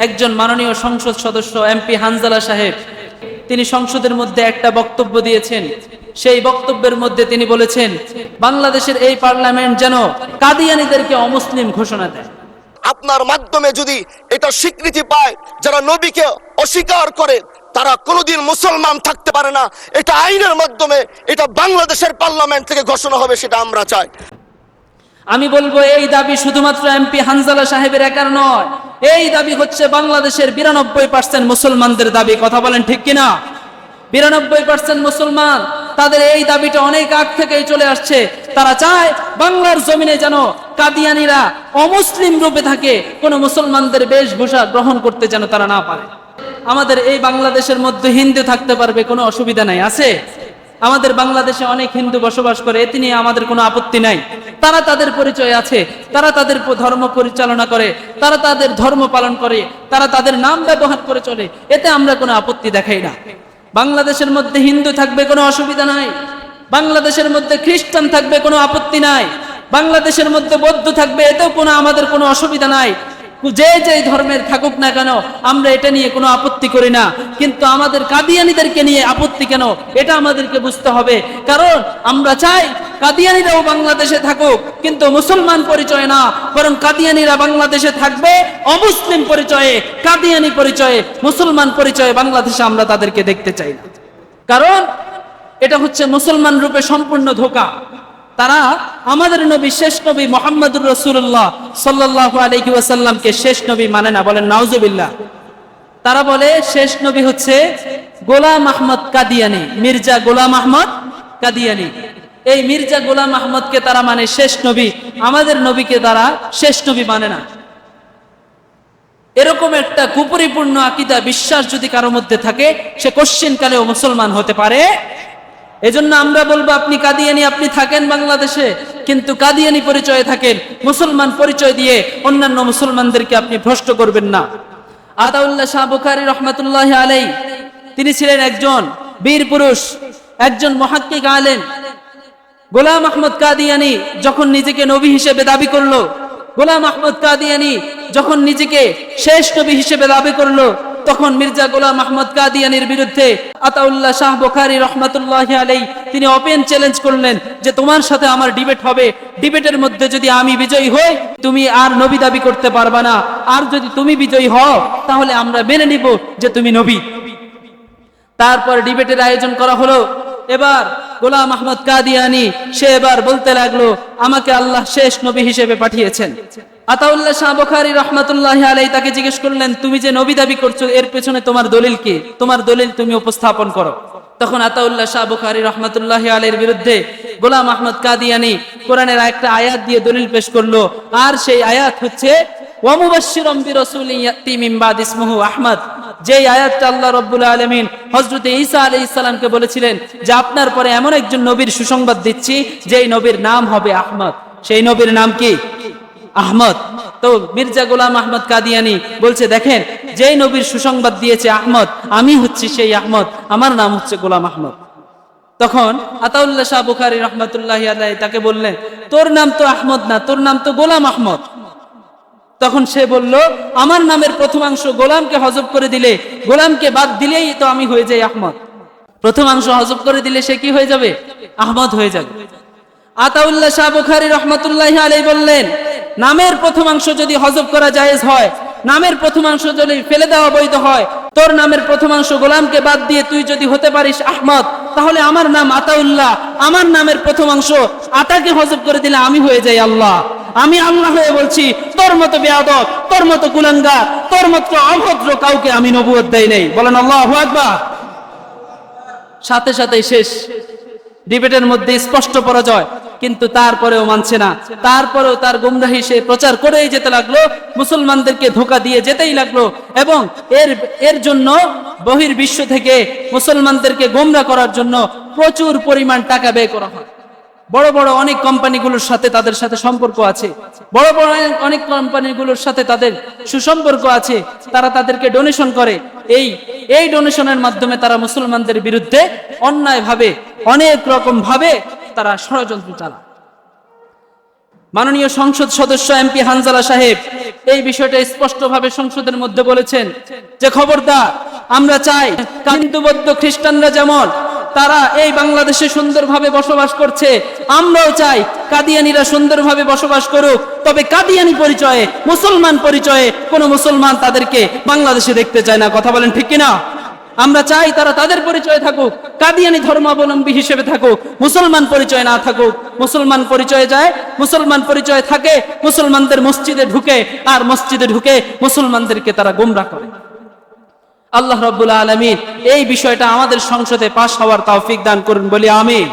একজন মাননীয় সংসদ সদস্য এমপি হানজালা সাহেব, তিনি সংসদের মধ্যে একটা বক্তব্য দিয়েছেন। সেই বক্তব্যের মধ্যে তিনি বলেছেন, বাংলাদেশের এই পার্লামেন্ট যেন কাদিয়ানীদেরকে অমুসলিম ঘোষণা দেয়। আপনার মাধ্যমে যদি এটা স্বীকৃতি পায়, যারা নবীকে অস্বীকার করে তারা কোনোদিন মুসলমান থাকতে পারে না, এটা আইনের মাধ্যমে এটা বাংলাদেশের পার্লামেন্ট থেকে ঘোষণা হবে, সেটা আমরা চাই। আমি বলবো এই দাবি শুধুমাত্র এমপি হানজালা সাহেবের একার নয়, এই দাবি হচ্ছে বাংলাদেশের 92% মুসলমানদের দাবি। কথা বলেন ঠিক কিনা? 92% মুসলমান, তাদের এই দাবিটা অনেক আগ থেকেই চলে আসছে। তারা চায় বাংলার জমিনে যেন কাদিয়ানীরা অমুসলিম রূপে থাকে, কোন মুসলমানদের বেশভূষা গ্রহণ করতে যেন তারা না পারে। আমাদের এই বাংলাদেশের মধ্যে হিন্দু থাকতে পারবে, কোনো অসুবিধা নাই, আছে। আমাদের বাংলাদেশে অনেক হিন্দু বসবাস করে, এতে নিয়ে আমাদের কোনো আপত্তি নাই। তারা তাদের পরিচয় আছে, তারা তাদের ধর্ম পরিচালনা করে, তারা তাদের ধর্ম পালন করে, তারা তাদের নাম ব্যবহার করে চলে, এতে আমরা কোনো আপত্তি দেখাই না। বাংলাদেশের মধ্যে হিন্দু থাকবে, কোনো অসুবিধা নাই। বাংলাদেশের মধ্যে খ্রিস্টান থাকবে, কোনো আপত্তি নাই। বাংলাদেশের মধ্যে বৌদ্ধ থাকবে, এতেও কোনো আমাদের কোনো অসুবিধা নাই। যে যে ধর্মের থাকুক না কেন, আমরা এটা নিয়ে কোনো আপত্তি করি না। কিন্তু আমাদের কাদিয়ানীদেরকে নিয়ে আপত্তি কেন, এটা আমাদেরকে বুঝতে হবে। কারণ আমরা চাই কাদিয়ানীরাও বাংলাদেশে থাকুক, কিন্তু মুসলমান পরিচয় না, বরং কাদিয়ানীরা বাংলাদেশে থাকবে অমুসলিম পরিচয়ে, কাদিয়ানী পরিচয়ে, মুসলমান পরিচয়ে বাংলাদেশে আমরা তাদেরকে দেখতে চাই না। কারণ এটা হচ্ছে মুসলমান রূপে সম্পূর্ণ ধোঁকা। তারা আমাদের নবী, শেষ নবী মুহাম্মদুর রাসূলুল্লাহ সাল্লাল্লাহু আলাইহি ওয়াসাল্লামকে শেষ নবী মানে না, বলেন নাউজুবিল্লাহ। তারা বলে শেষ নবী হচ্ছে গোলাম আহমদ কাদিয়ানী, মির্জা গোলাম আহমদ কাদিয়ানী। এই মির্জা গোলাম আহমদকে তারা মানে শেষ নবী, আমাদের নবীকে তারা শেষ নবী মানে না। এরকম একটা কুপরিপূর্ণ আকীদা, বিশ্বাস যদি কারো মধ্যে থাকে, সে কোশ্চিনকালেও মুসলমান হতে পারে। এজন্য আমরা বলবো, আপনি কাদিয়ানী, আপনি থাকেন বাংলাদেশে, কিন্তু কাদিয়ানী পরিচয়ে থাকেন, মুসলমান পরিচয় দিয়ে অন্যান্য মুসলমানদেরকে আপনি ভ্রষ্ট করবেন না। আতাউল্লাহ শাহ বুখারী রহমাতুল্লাহি আলাইহি, তিনি ছিলেন একজন বীর পুরুষ, একজন মুহাক্কিক আলেম। গোলাম আহমদ কাদিয়ানী যখন নিজেকে নবী হিসেবে দাবি করলো, গোলাম আহমদ কাদিয়ানী যখন নিজেকে শেষ নবী হিসেবে দাবি করলো, তখন মির্জা গোলাম আহমদ কাদিয়ানীর বিরুদ্ধে আতাউল্লাহ শাহ বুখারী রহমাতুল্লাহি আলাইহি তিনি ওপেন চ্যালেঞ্জ করলেন যে তোমার সাথে আমার ডিবেট হবে, ডিবেটের মধ্যে যদি আমি বিজয়ী হই, তুমি আর নবী দাবি করতে পারবা না, আর যদি তুমি বিজয়ী হও তাহলে আমরা মেনে নিব যে তুমি নবী। তারপর ডিবেটের আয়োজন করা হলো। এবার গোলাম আহমদ কাদিয়ানী সে এবার বলতে লাগলো, আমাকে আল্লাহ শেষ নবী হিসেবে পাঠিয়েছেন। আতাউল্লাহ শাহ বুখারী রহমাতুল্লাহি আলাইহি তাকে জিজ্ঞেস করলেন, তুমি যে নবী দাবি করছো, এর পেছনে তোমার দলিল কি? তোমার দলিল তুমি উপস্থাপন করো। তখন আতাউল্লাহ শাহ বুখারী রহমাতুল্লাহি আলাইহির বিরুদ্ধে গোলাম আহমদ কাদিয়ানী কোরআনের একটা আয়াত দিয়ে দলিল পেশ করলো। আর সেই আয়াত হচ্ছে ওয়া মুবাশশিরাম বিরাসূলিন ইয়াতি মিন বাদি ইসমুহু আহমদ, যেই আয়াতটা আল্লাহ রাব্বুল আলামিন হযরত ঈসা আলাইহিস সালামকে বলেছিলেন যে আপনার পরে এমন একজন নবীর সুসংবাদ দিচ্ছি, যেই নবীর নাম হবে আহমদ। সেই নবীর নাম কি? আহমদ। তো মির্জা গোলাম আহমদ কাদিয়ানী বলছে, দেখেন, যেই নবীর সুসংবাদ দিয়েছে আহমদ, আমি হচ্ছি সেই আহমদ, আমার নাম হচ্ছে গোলাম আহমদ। তখন আতাউল্লাহ শাহ বুখারী রহমাতুল্লাহি আলাইহি তাকে বললেন, তোর নাম তো আহমদ না, তোর নাম তো গোলাম আহমদ। তখন সে বলল, আমার নামের প্রথমাংশ গোলামকে হযফ করে দিলে, গোলামকে বাদ দিলেই তো আমি হয়ে যাই আহমদ। প্রথমাংশ হযফ করে দিলে সে কি হয়ে যাবে? আহমদ হয়ে যাবে। আতাউল্লাহ শাহ বুখারী রহমাতুল্লাহি আলাইহি বললেন, নামের প্রথমাংশ যদি হযফ করা জায়েজ হয়, নামের প্রথমাংশ যদি ফেলে দেওয়া বৈধ হয়, তোর নামের প্রথমাংশ গোলামকে বাদ দিয়ে তুই যদি হতে পারিস আহমদ, তাহলে আমার নাম আতাউল্লাহ, আমার নামের প্রথমাংশ আতাকে হযফ করে দিলে আমি হয়ে যাই আল্লাহ। আমি আল্লাহ হয়ে বলছি, তোর মতো বেয়াদব, তোর মতো কুলাঙ্গার, তোর মতো অভদ্র কাউকে আমি নবুয়ত দেই নাই। বলেন আল্লাহু আকবার। সাথে সাথে শেষ। ডিবেটের মধ্যে স্পষ্ট পরাজয়, কিন্তু তারপরেও মানছে না, তারপরেও তার গুমরাহি সে প্রচার করেই যেতে লাগলো, মুসলমানদেরকে ধোঁকা দিয়ে যেতেই লাগলো। এবং এর জন্য বহির্বিশ্ব থেকে মুসলমানদেরকে গোমরা করার জন্য প্রচুর পরিমাণ টাকা ব্যয় করা হয়। বড় বড় অনেক কোম্পানিগুলোর সাথে তাদের সাথে সম্পর্ক আছে, বড় বড় অনেক কোম্পানিগুলোর সাথে তাদের সুসম্পর্ক আছে, তারা তাদেরকে ডোনেশন করে। এই ডোনেশনের মাধ্যমে তারা মুসলমানদের বিরুদ্ধে অন্যায়ভাবে অনেক রকম ভাবে তারা ষড়যন্ত্র চালায়। মাননীয় সংসদ সদস্য এমপি হানজালা সাহেব এই বিষয়টা স্পষ্টভাবে সংসদের মধ্যে বলেছেন যে খবরদার, আমরা চাই হিন্দু বৌদ্ধ খ্রিস্টানরা যেমন তারা এই বাংলাদেশে সুন্দরভাবে বসবাস করছে, আমরাও চাই কাদিয়ানীরা সুন্দরভাবে বসবাস করুক, তবে কাদিয়ানী পরিচয়ে, মুসলমান পরিচয়ে কোন মুসলমান তাদেরকে বাংলাদেশে দেখতে চায় না। কথা বলেন ঠিক কিনা? আমরা চাই তারা তাদের পরিচয় থাকুক, কাদিয়ানী ধর্মাবলম্বী হিসেবে থাকুক, মুসলমান পরিচয় না থাকুক। মুসলমান পরিচয়ে যায়, মুসলমান পরিচয় থাকে, মুসলমানদের মসজিদে ঢুকে, আর মসজিদে ঢুকে মুসলমানদেরকে তারা গোমরাহ করে। আল্লাহ রাব্বুল আলামিন এই বিষয়টা আমাদের সংসদে পাশ হওয়ার তৌফিক দান করুন, বলি আমিন।